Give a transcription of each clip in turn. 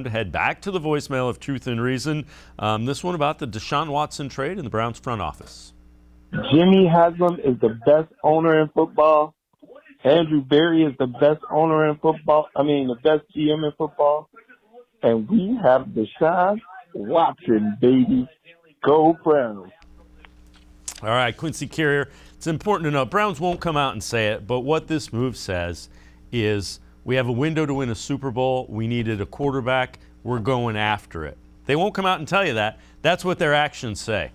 To head back to the voicemail of Truth and Reason. This one about the Deshaun Watson trade in the Browns front office. Jimmy Haslam is the best owner in football. Andrew Berry is the best owner in football. The best GM in football. And we have Deshaun Watson, baby. Go Browns. All right, Quincy Carrier, it's important to know Browns won't come out and say it, but what this move says is we have a window to win a Super Bowl. We needed a quarterback. We're going after it. They won't come out and tell you that. That's what their actions say.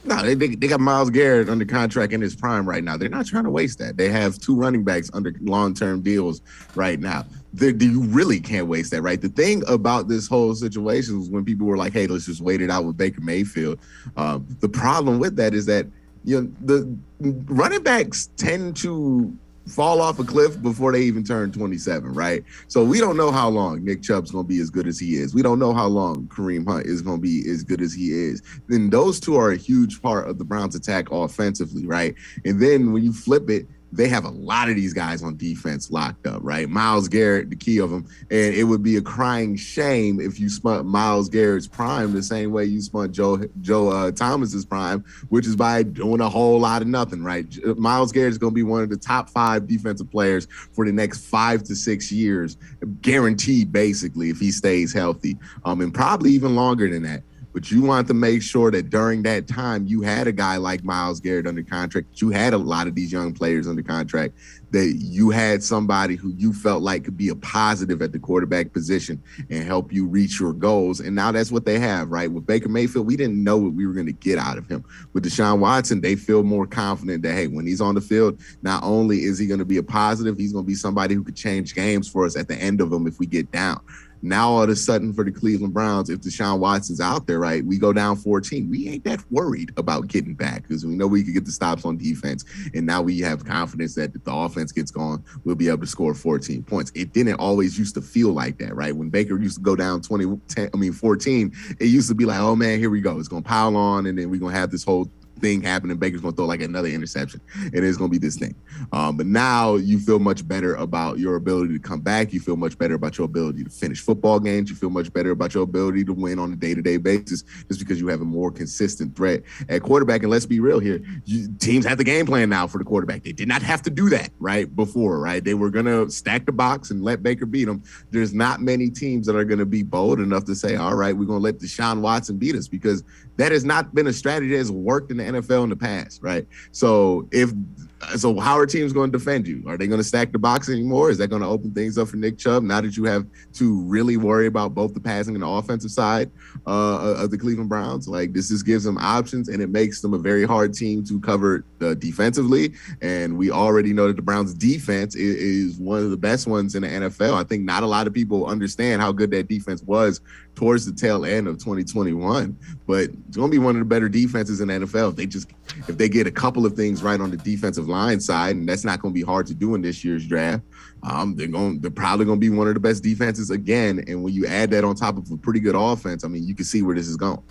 No, they got Myles Garrett under contract in his prime right now. They're not trying to waste that. They have 2 running backs under long-term deals right now. You really can't waste that, right? The thing about this whole situation was when people were like, hey, let's just wait it out with Baker Mayfield. The problem with that is that the running backs tend to fall off a cliff before they even turn 27, right? So we don't know how long Nick Chubb's going to be as good as he is. We don't know how long Kareem Hunt is going to be as good as he is. Then those 2 are a huge part of the Browns' attack offensively, right? And then when you flip it, they have a lot of these guys on defense locked up, right? Myles Garrett, the key of them. And it would be a crying shame if you spent Myles Garrett's prime the same way you spent Joe Thomas's prime, which is by doing a whole lot of nothing, right? Myles Garrett is going to be one of the top 5 defensive players for the next 5 to 6 years, guaranteed, basically, if he stays healthy, and probably even longer than that. But you want to make sure that during that time, you had a guy like Myles Garrett under contract, that you had a lot of these young players under contract, that you had somebody who you felt like could be a positive at the quarterback position and help you reach your goals. And now that's what they have, right? With Baker Mayfield, we didn't know what we were going to get out of him. With Deshaun Watson, they feel more confident that, hey, when he's on the field, not only is he going to be a positive, he's going to be somebody who could change games for us at the end of them if we get down. Now, all of a sudden, for the Cleveland Browns, if Deshaun Watson's out there, right, we go down 14. We ain't that worried about getting back because we know we can get the stops on defense. And now we have confidence that if the offense gets going, we'll be able to score 14 points. It didn't always used to feel like that, right? When Baker used to go down 14, it used to be like, oh, man, here we go. It's going to pile on, and then we're going to have this whole thing happen and Baker's going to throw like another interception and it's going to be this thing. But now you feel much better about your ability to come back. You feel much better about your ability to finish football games. You feel much better about your ability to win on a day-to-day basis just because you have a more consistent threat at quarterback. And let's be real here. Teams have the game plan now for the quarterback. They did not have to do that before, right? They were going to stack the box and let Baker beat them. There's not many teams that are going to be bold enough to say, all right, we're going to let Deshaun Watson beat us, because that has not been a strategy that has worked in the NFL in the past, right? So how are teams going to defend you? Are they going to stack the box anymore? Is that going to open things up for Nick Chubb now that you have to really worry about both the passing and the offensive side of the Cleveland Browns? Like, this just gives them options, and it makes them a very hard team to cover defensively. And we already know that the Browns' defense is one of the best ones in the NFL. I think not a lot of people understand how good that defense was towards the tail end of 2021, but it's going to be one of the better defenses in the NFL if they get a couple of things right on the defensive line side, and that's not going to be hard to do in this year's draft. They're probably going to be one of the best defenses again, and when you add that on top of a pretty good offense, you can see where this is going.